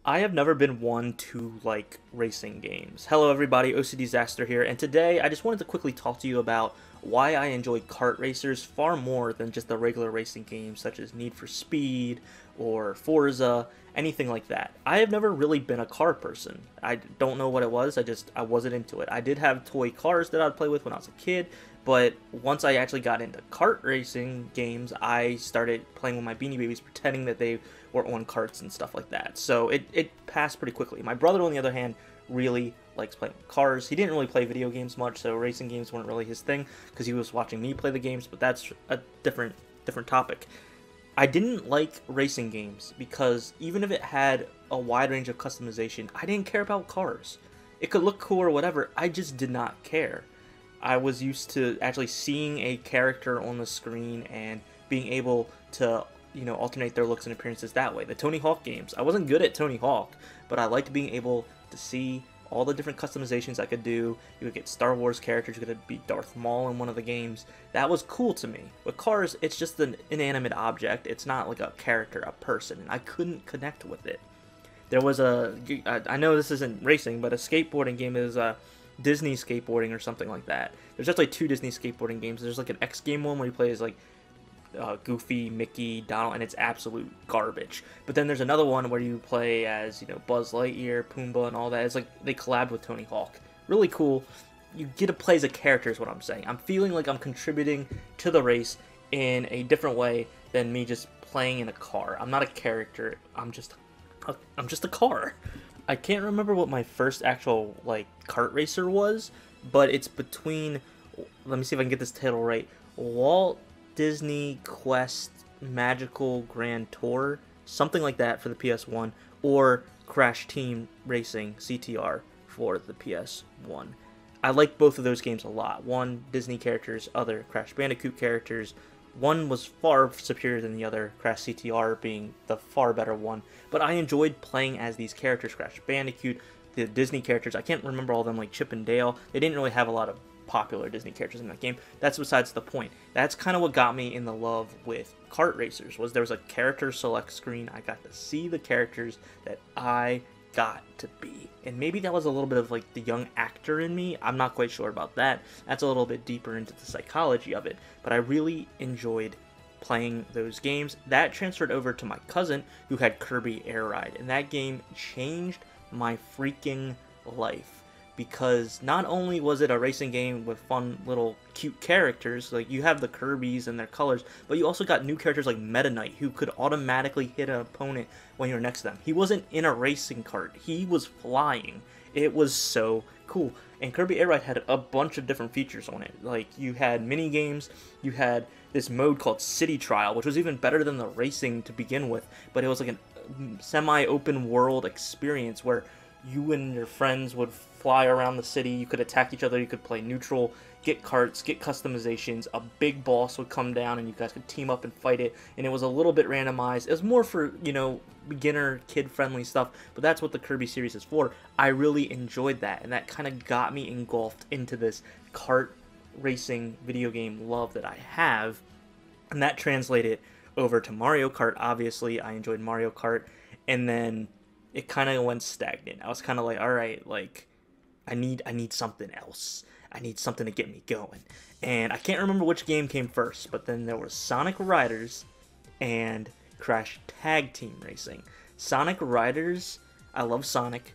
I have never been one to like racing games. Hello everybody, OCDsaster here, and today I just wanted to quickly talk to you about why I enjoy kart racers far more than just the regular racing games such as Need for Speed or Forza, anything like that. I have never really been a car person. I don't know what it was, I wasn't into it. I did have toy cars that I'd play with when I was a kid, but once I actually got into kart racing games, I started playing with my Beanie Babies, pretending that they were on karts and stuff like that. So it passed pretty quickly. My brother, on the other hand, really likes playing with cars. He didn't really play video games much, so racing games weren't really his thing because he was watching me play the games, but that's a different topic. I didn't like racing games because even if it had a wide range of customization, I didn't care about cars. It could look cool or whatever, I just did not care. I was used to actually seeing a character on the screen and being able to, alternate their looks and appearances that way. The Tony Hawk games, I wasn't good at Tony Hawk, but I liked being able to see all the different customizations I could do. You could get Star Wars characters, you could be Darth Maul in one of the games. That was cool to me. With cars, it's just an inanimate object. It's not like a character, a person, and I couldn't connect with it. There was I know this isn't racing, but a skateboarding game is Disney skateboarding or something like that. There's actually two Disney skateboarding games. There's like an X game one where you play as like Goofy, Mickey, Donald, and it's absolute garbage. But then there's another one where you play as, Buzz Lightyear, Pumbaa, and all that. It's like they collabed with Tony Hawk. Really cool. You get to play as a character is what I'm saying. I'm feeling like I'm contributing to the race in a different way than me just playing in a car. I'm not a character. I'm just a car. I can't remember what my first actual kart racer was, but it's between, let me see if I can get this title right, Walt Disney Quest Magical Grand Tour, something like that for the PS1, or Crash Team Racing CTR for the PS1. I like both of those games a lot. One, Disney characters, other Crash Bandicoot characters. One was far superior than the other, Crash CTR being the far better one, but I enjoyed playing as these characters, Crash Bandicoot, the Disney characters. I can't remember all of them, like Chip and Dale. They didn't really have a lot of popular Disney characters in that game. That's besides the point. That's kind of what got me in the love with kart racers, was there was a character select screen. I got to see the characters that I got to be, and maybe that was a little bit of like the young actor in me. I'm not quite sure about that. That's a little bit deeper into the psychology of it, but I really enjoyed playing those games. That transferred over to my cousin who had Kirby Air Ride, and that game changed my freaking life. Because not only was it a racing game with fun little cute characters, like you have the Kirbys and their colors, but you also got new characters like Meta Knight, who could automatically hit an opponent when you're next to them. He wasn't in a racing cart, he was flying. It was so cool. And Kirby Air Ride had a bunch of different features on it. Like, you had mini games, you had this mode called City Trial, which was even better than the racing to begin with, but it was like a semi-open world experience where you and your friends would fly around the city, you could attack each other, you could play neutral, get carts, get customizations, a big boss would come down and you guys could team up and fight it, and it was a little bit randomized. It was more for, beginner, kid-friendly stuff, but that's what the Kirby series is for. I really enjoyed that, and that kind of got me engulfed into this kart racing video game love that I have, and that translated over to Mario Kart. Obviously, I enjoyed Mario Kart, and then it kind of went stagnant. I was kind of like, all right, I need something else. I need something to get me going. And I can't remember which game came first, but then there was Sonic Riders and Crash Tag Team Racing. Sonic Riders, I love Sonic.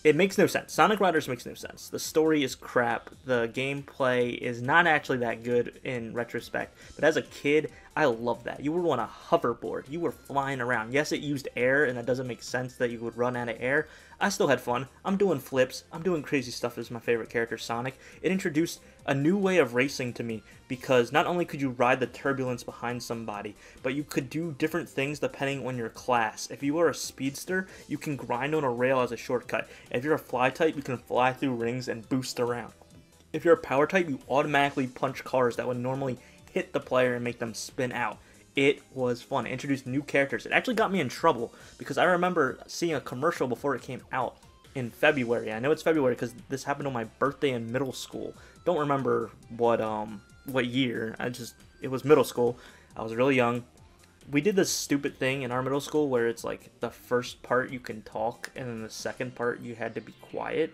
It makes no sense. Sonic Riders makes no sense. The story is crap. The gameplay is not actually that good in retrospect. But as a kid, I loved that. You were on a hoverboard. You were flying around. Yes, it used air, and that doesn't make sense that you would run out of air. I still had fun. I'm doing flips. I'm doing crazy stuff as my favorite character, Sonic. It introduced a new way of racing to me because not only could you ride the turbulence behind somebody, but you could do different things depending on your class. If you are a speedster, you can grind on a rail as a shortcut. If you're a fly type, you can fly through rings and boost around. If you're a power type, you automatically punch cars that would normally hit the player and make them spin out. It was fun. It introduced new characters. It actually got me in trouble because I remember seeing a commercial before it came out in February. I know it's February because this happened on my birthday in middle school. Don't remember what year. It was middle school. I was really young. we did this stupid thing in our middle school where it's like the first part you can talk and then the second part you had to be quiet.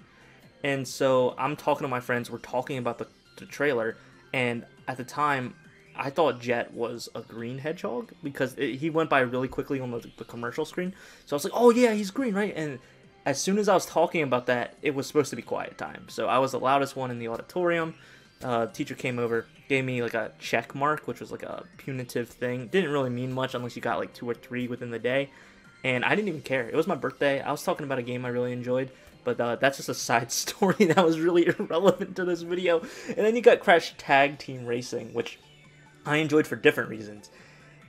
And so I'm talking to my friends, we're talking about the trailer, and at the time I thought Jet was a green hedgehog because he went by really quickly on the commercial screen. So I was like, oh yeah, he's green, right? And as soon as I was talking about that, it was supposed to be quiet time. So I was the loudest one in the auditorium. Teacher came over, gave me like a check mark, which was like a punitive thing. Didn't really mean much unless you got like 2 or 3 within the day. And I didn't even care. It was my birthday. I was talking about a game I really enjoyed. But that's just a side story that was really irrelevant to this video. And then you got Crash Tag Team Racing, which I enjoyed for different reasons.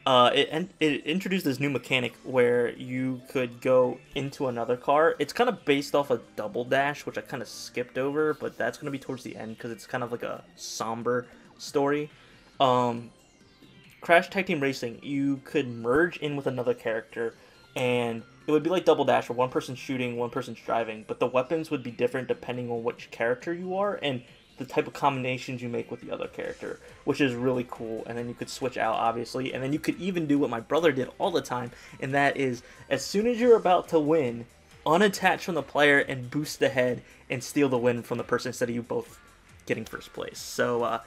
It introduced this new mechanic where you could go into another car. It's kind of based off of Double Dash, which I kind of skipped over, but that's going to be towards the end because it's kind of like a somber story. Crash Tag Team Racing, you could merge in with another character, and it would be like Double Dash, where one person's shooting, one person's driving, but the weapons would be different depending on which character you are, and the type of combinations you make with the other character, which is really cool. And then you could switch out, obviously, and then you could even do what my brother did all the time, and that is, as soon as you're about to win, unattach from the player and boost ahead and steal the win from the person instead of you both getting first place. So,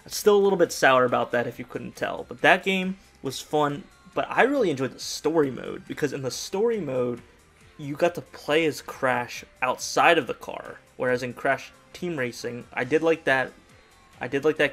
still a little bit sour about that if you couldn't tell, but that game was fun. But I really enjoyed the story mode, because in the story mode, you got to play as Crash outside of the car, whereas in Crash Team Racing, I did like that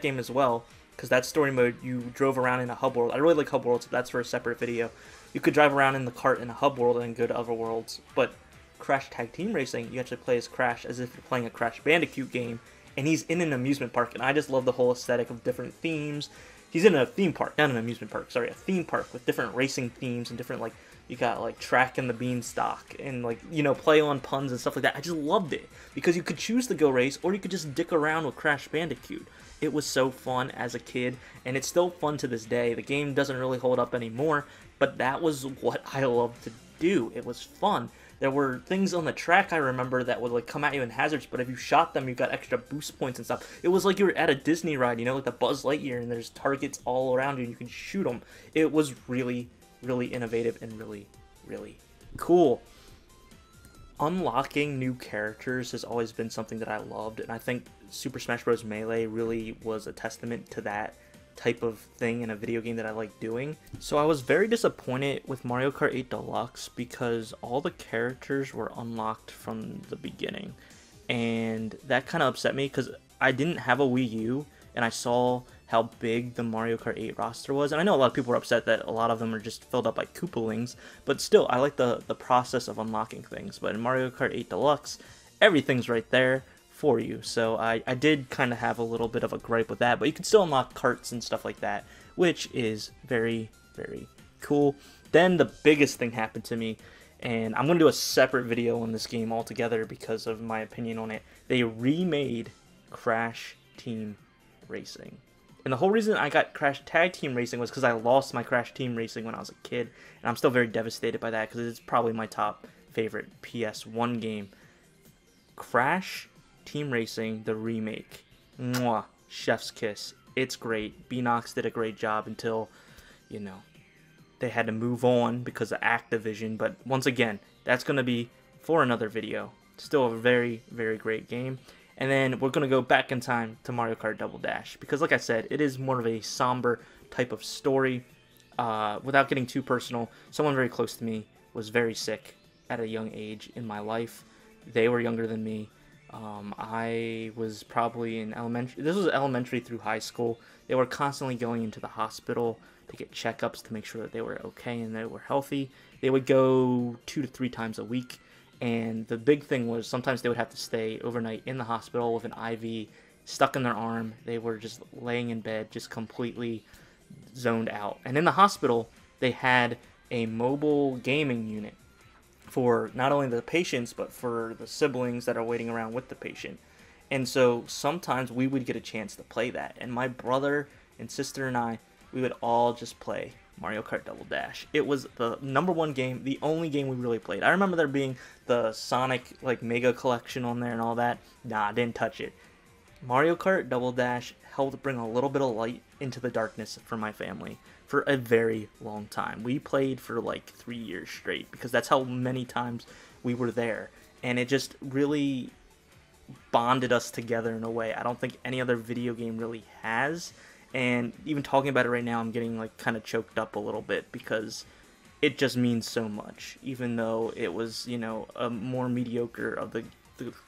game as well, because that story mode, you drove around in a hub world. I really like hub worlds, so that's for a separate video. You could drive around in the cart in a hub world and then go to other worlds, but Crash Tag Team Racing, you actually play as Crash as if you're playing a Crash Bandicoot game, and he's in an amusement park, and I just love the whole aesthetic of different themes. He's in a theme park, not an amusement park, sorry, a theme park with different racing themes and different, like, you got, like, Track and the Beanstalk and, like, you know, play on puns and stuff like that. I just loved it because you could choose to go race or you could just dick around with Crash Bandicoot. It was so fun as a kid, and it's still fun to this day. The game doesn't really hold up anymore, but that was what I loved to do. It was fun. There were things on the track I remember that would like come at you in hazards, but if you shot them, you got extra boost points and stuff. It was like you were at a Disney ride, you know, like the Buzz Lightyear, and there's targets all around you and you can shoot them. It was really, really innovative and really, really cool. Unlocking new characters has always been something that I loved, and I think Super Smash Bros. Melee really was a testament to that type of thing in a video game that I like doing. So I was very disappointed with Mario Kart 8 Deluxe because all the characters were unlocked from the beginning, and that kind of upset me because I didn't have a Wii U and I saw how big the Mario Kart 8 roster was, and I know a lot of people were upset that a lot of them are just filled up by Koopalings, but still, I like the process of unlocking things. But in Mario Kart 8 Deluxe, everything's right there for you, so I did kind of have a little bit of a gripe with that, but you can still unlock carts and stuff like that, which is very, very cool. Then the biggest thing happened to me, and I'm going to do a separate video on this game altogether because of my opinion on it. They remade Crash Team Racing. And the whole reason I got Crash Tag Team Racing was because I lost my Crash Team Racing when I was a kid, and I'm still very devastated by that because it's probably my top favorite PS1 game. Crash Team Racing, the remake. Mwah. Chef's kiss. It's great. Beanox did a great job until, you know, they had to move on because of Activision. But once again, that's going to be for another video. Still a very, very great game. And then we're going to go back in time to Mario Kart Double Dash. Because like I said, it is more of a somber type of story. Without getting too personal, someone very close to me was very sick at a young age in my life. They were younger than me. I was probably in elementary. This was elementary through high school. They were constantly going into the hospital to get checkups to make sure that they were okay and they were healthy. They would go 2 to 3 times a week. And the big thing was sometimes they would have to stay overnight in the hospital with an IV stuck in their arm. They were just laying in bed, just completely zoned out. And in the hospital, they had a mobile gaming unit for not only the patients, but for the siblings that are waiting around with the patient. And so sometimes we would get a chance to play that. And my brother and sister and I, we would all just play Mario Kart Double Dash. It was the #1 game, the only game we really played. I remember there being the Sonic like Mega Collection on there and all that. Nah, didn't touch it. Mario Kart Double Dash helped bring a little bit of light into the darkness for my family for a very long time. We played for like 3 years straight because that's how many times we were there, and it just really bonded us together in a way I don't think any other video game really has. And even talking about it right now, I'm getting like kind of choked up a little bit because it just means so much, even though it was, you know, a more mediocre of the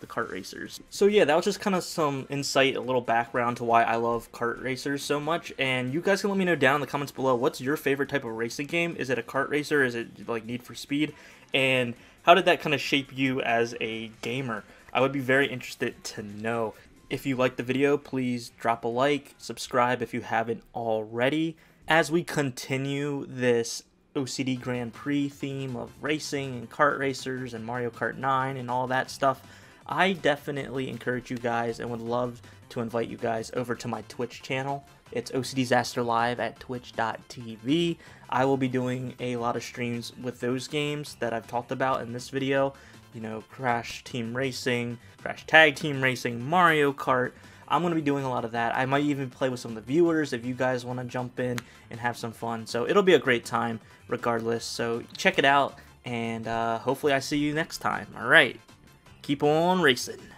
kart racers. So yeah, that was just kind of some insight, a little background to why I love kart racers so much. And you guys can let me know down in the comments below, what's your favorite type of racing game? Is it a kart racer? Is it like Need for Speed? And how did that kind of shape you as a gamer? I would be very interested to know. If you liked the video, please drop a like, subscribe if you haven't already. As we continue this OCD Grand Prix theme of racing and kart racers and Mario Kart 9 and all that stuff, I definitely encourage you guys and would love to invite you guys over to my Twitch channel. It's OCDsaster Live at twitch.tv. I will be doing a lot of streams with those games that I've talked about in this video. You know, Crash Team Racing, Crash Tag Team Racing, Mario Kart. I'm going to be doing a lot of that. I might even play with some of the viewers if you guys want to jump in and have some fun. So it'll be a great time regardless. So check it out, and hopefully I see you next time. All right. Keep on racing.